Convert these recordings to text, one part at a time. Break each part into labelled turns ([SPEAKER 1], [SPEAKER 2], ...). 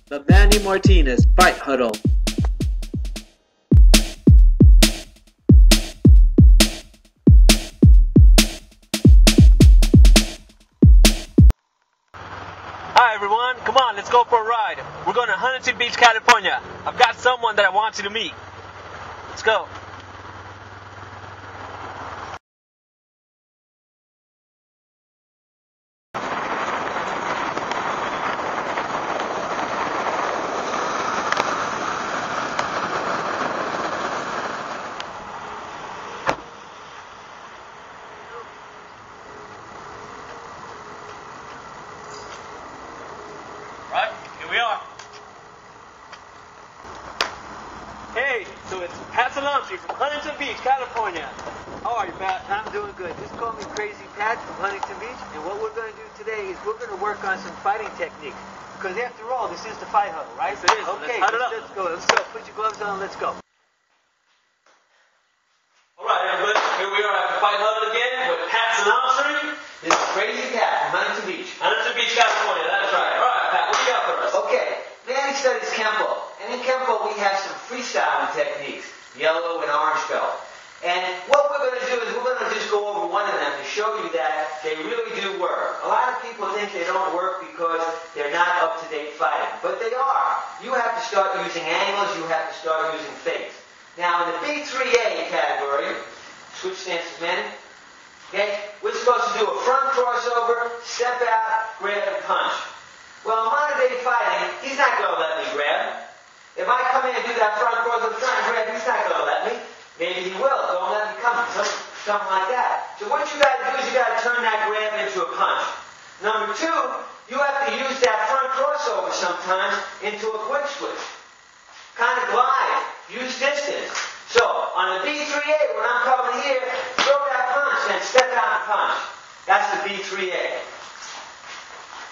[SPEAKER 1] The Manny Martinez Fight Huddle.
[SPEAKER 2] Hi everyone, come on, let's go for a ride. We're going to Huntington Beach, California. I've got someone that I want you to meet. Let's go. Right, here we are. Hey, so it's Pat Salamsi from Huntington Beach, California. How are you, Pat?
[SPEAKER 3] I'm doing good. Just call me Crazy Pat from Huntington Beach. And what we're going to do today is we're going to work on some fighting techniques. Because after all, this is the fight huddle, right?
[SPEAKER 2] Yes, it is.
[SPEAKER 3] Okay,
[SPEAKER 2] Let's huddle up.
[SPEAKER 3] let's go. Let's go. Put your gloves on. Let's go.
[SPEAKER 2] All right, everybody, here we are at the Fight Huddle again with Pat Salamsi.
[SPEAKER 3] This is Crazy Pat from Huntington Beach.
[SPEAKER 2] Huntington Beach, California, that's right. All right, Pat, what do you got for us?
[SPEAKER 3] Okay, Manny studies Kempo. And in Kempo, we have some freestyling techniques, yellow and orange belt. And what we're going to do is we're going to just go over one of them to show you that they really do work. A lot of people think they don't work because they're not up-to-date fighting. But they are. You have to start using angles. You have to start using fakes. Now, in the B3A category, switch stances, Manny. Okay, we're supposed to do a front crossover, step out, grab and punch. Well, in modern day fighting, he's not going to let me grab. If I come in and do that front crossover, try and grab, he's not going to let me. Maybe he will. Don't let me come. Something like that. So what you got to do is you got to turn that grab into a punch. Number two, you have to use that front crossover sometimes into a quick switch. Kind of glide. Use distance. So, on the B3A, when I'm coming here, throw that punch and step out and punch. That's the B3A.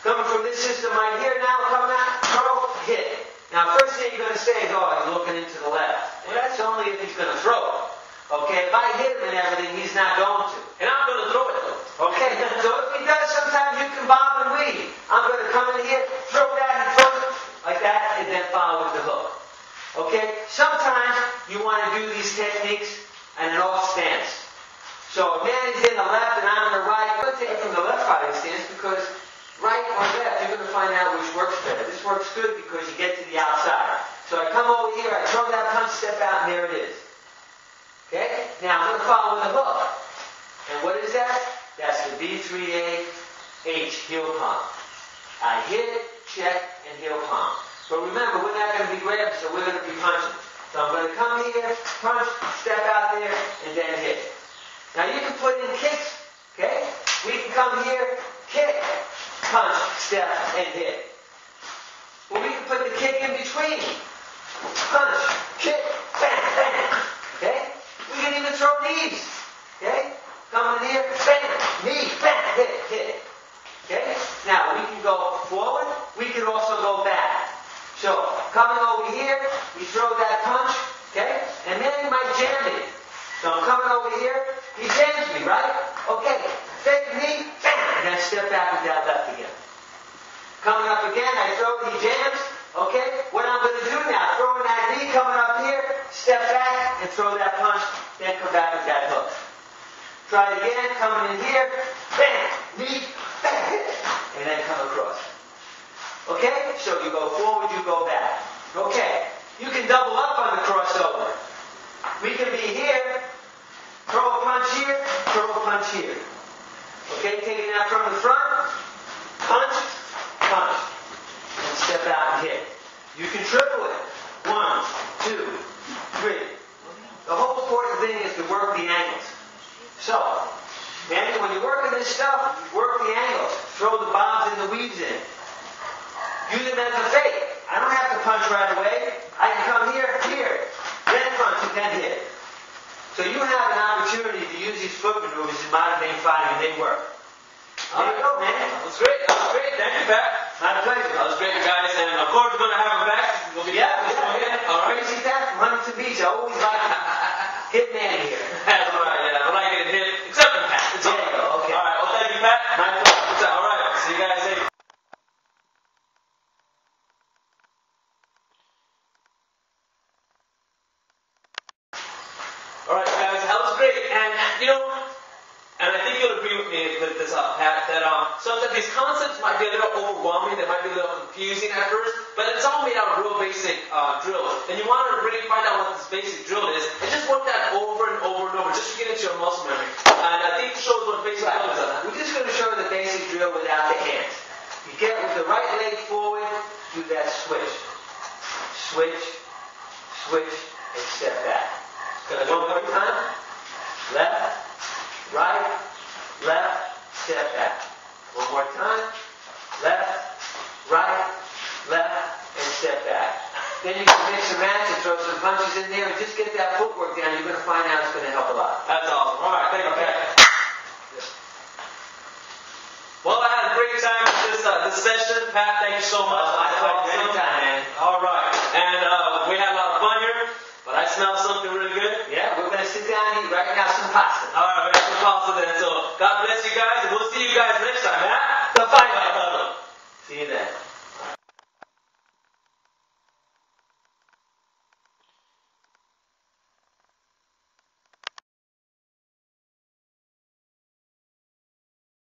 [SPEAKER 3] Coming from this system right here now, coming out, throw, hit. Now, first thing you're going to say is, oh, he's looking into the left. Well, that's only if he's going to throw it. Okay, if I hit him and everything, he's not going to.
[SPEAKER 2] And I'm going to throw it though.
[SPEAKER 3] Okay, so if he does, sometimes you can bob and weave. I'm going to come in here, throw that and throw it like that, and then follow with the hook. Okay, sometimes you want to do these techniques in an off stance. So if Manny's in the left and I'm in the right, I'm going to take it from the left fighting stance because right or left, you're going to find out which works better. This works good because you get to the outside. So I come over here, I throw that punch, step out, and there it is. Okay? Now I'm going to follow with a hook. And what is that? That's the B3A-H, heel palm. I hit, check, and heel palm. But remember, we're not going to be grabbing, so we're going to be punching. So I'm going to come here, punch, step out there, and then hit. Now you can put in kicks, okay? We can come here, kick, punch, step, and hit. Well, we can put the kick in between. Punch, kick, bang, bang. Okay? We can even throw knees. Okay? Come in here, bang, knee, bang, hit, hit. Okay? Now, we can go forward. We can also go back. So, coming over here, we throw that punch. Okay? And then he might jam me. So I'm coming over here. He jams me, right? Okay. Fake knee, bang, and then step back with that left again. Coming up again, I throw, he jams. Okay, what I'm going to do now, throwing that knee, coming up here, step back and throw that punch, then come back with that hook. Try it again, coming in here, bam, knee, bang, and then come across. Okay, so you go forward, you go back. Okay, you can double up on the crossover. We can be here, throw a punch here, throw a punch here. Okay, taking that from the front, punch, punch. And step out and hit. You can triple it. 1, 2, 3. The whole important thing is to work the angles. So, Manny, when you're working this stuff, work the angles. Throw the bobs and the weaves in. Use them as a fake. I don't have to punch right away. I can come here, then punch, and then hit. So you have an opportunity to use these foot maneuvers in modern day fighting, and they work. There you go, man.
[SPEAKER 2] That was great. That was great. Thank you, Pat.
[SPEAKER 3] My pleasure.
[SPEAKER 2] That was great, guys. And of course, we're going to have him back. We'll be
[SPEAKER 3] All right. Crazy Pat from Huntington Beach. I always like hit man here.
[SPEAKER 2] That's all right. Yeah, I like getting hit, except for Pat. It's
[SPEAKER 3] There
[SPEAKER 2] all
[SPEAKER 3] you
[SPEAKER 2] right.
[SPEAKER 3] go. Okay.
[SPEAKER 2] All right. Well, thank you, Pat.
[SPEAKER 3] My pleasure.
[SPEAKER 2] All right. See you guys later. sometimes these concepts might be a little overwhelming, they might be a little confusing at first, but it's all made out of real basic drills. And you want to really find out what this basic drill is, and just work that over and over and over, just to get into your muscle memory. And I think it shows what basic drill is.
[SPEAKER 3] We're just going to show the basic drill without the hands. You get with the right leg forward, do that switch. Switch, switch, and step back. One more time. Left, right, left, step back. One more time. Left, right, left, and step back. Then you can mix and match and throw some punches in there and just get that footwork down. You're going to find out it's going to help a lot.
[SPEAKER 2] That's awesome. All right, thank you.
[SPEAKER 3] Okay.
[SPEAKER 2] Well, I had a great time with this session. Pat, thank you so much.
[SPEAKER 3] I had a great time, man.
[SPEAKER 2] All right.